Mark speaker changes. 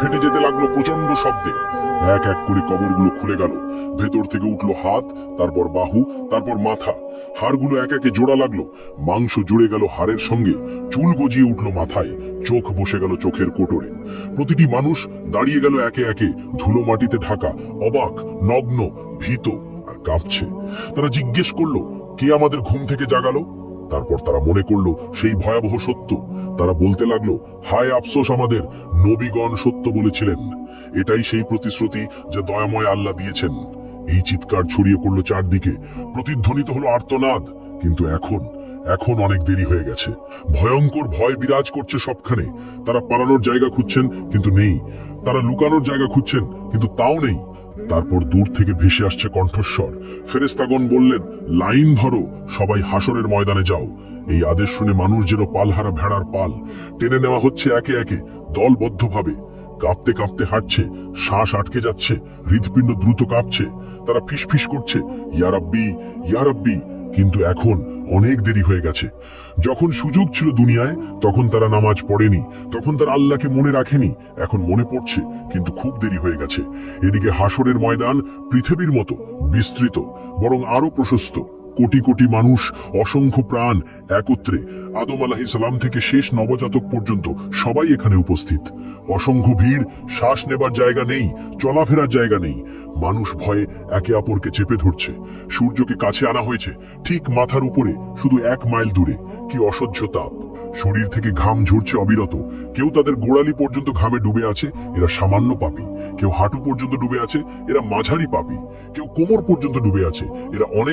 Speaker 1: ফেটে যেতে লাগলো প্রচন্ড শব্দে। এক এক করে কবরগুলো খুলে গেল। ভেতর থেকে উঠলো হাত, তারপর বাহু, তারপর মাথা। হাড়গুলো এক একে জোড়া লাগলো, মাংস জুড়ে গেল হাড়ের সঙ্গে, চুল গজিয়ে উঠলো মাথায়, চোখ বসে গেল চোখের কোটরে। প্রতিটি মানুষ দাঁড়িয়ে গেল একে একে, ধুলো মাটিতে ঢাকা, অবাক, নগ্ন, ভীত আর কাঁপছে। তারা জিজ্ঞেস করলো, কে আমাদের ঘুম থেকে জাগালো? তারপর তারা মনে করলো সেই ভয়াবহ সত্য। তারা বলতে লাগলো, হায় আফসোস আমাদের, নবীগণ সত্য বলেছিলেন। এটাই সেই প্রতিশ্রুতি যা দয়াময় আল্লাহ দিয়েছেন। এই চিৎকার ছড়িয়ে পড়লো চারদিকে, প্রতিধ্বনিত হলো আর্তনাদ। কিন্তু এখন এখন অনেক দেরি হয়ে গেছে। ভয়ঙ্কর ভয় বিরাজ করছে সবখানে। তারা পালানোর জায়গা খুঁজছেন কিন্তু নেই, তারা লুকানোর জায়গা খুঁজছেন কিন্তু তাও নেই। তারপর দূর থেকে ভেসে আসছে কণ্ঠস্বর। ফেরেশতাগণ বললেন, লাইন ধরো, সবাই হাসরের ময়দানে যাও। এই আদেশ শুনে মানুষ যেন পালহারা ভেড়ার পাল টেনে নেওয়া হচ্ছে একে একে, দলবদ্ধভাবে। কাঁপতে কাঁপতে হাঁটছে, শ্বাস আটকে যাচ্ছে, হৃদপিণ্ড দ্রুত কাঁপছে। তারা ফিসফিস করছে, ইয়া রাব্বি, ইয়া রাব্বি। কিন্তু এখন অনেক দেরি হয়ে গেছে। যখন সুযোগ ছিল দুনিয়ায়, তখন তারা নামাজ পড়েনি, তখন তারা আল্লাহকে মনে রাখেনি। এখন মনে পড়ছে, কিন্তু খুব দেরি হয়ে গেছে। এদিকে হাসরের ময়দান পৃথিবীর মতো বিস্তৃত, বরং আরো প্রশস্ত। কোটি কোটি মানুষ, অসংখ্য প্রাণ একত্রে, আদম আলাইহিস সালাম থেকে শেষ নবজাতক পর্যন্ত সবাই এখানে উপস্থিত। অসংখ্য ভিড়, শ্বাস নেবার জায়গা নেই, চলাফেরার জায়গা নেই। মানুষ ভয়ে একে অপরকে চেপে ধরছে। সূর্যকে কাছে আনা হয়েছে, ঠিক মাথার উপরে, শুধু 1 মাইল দূরে। কি অসহ্য তাপ! শরীর থেকে ঘাম ঝরছে অবিরত। কেউ তাদের গোড়ালি পর্যন্ত ঘামে ডুবে আছে, এরা সামান্য পাপী। কেউ হাঁটু পর্যন্ত ডুবে আছে, এরা মাঝারি পাপী। কেউ কোমর পর্যন্ত ডুবে আছে, এরা অনেক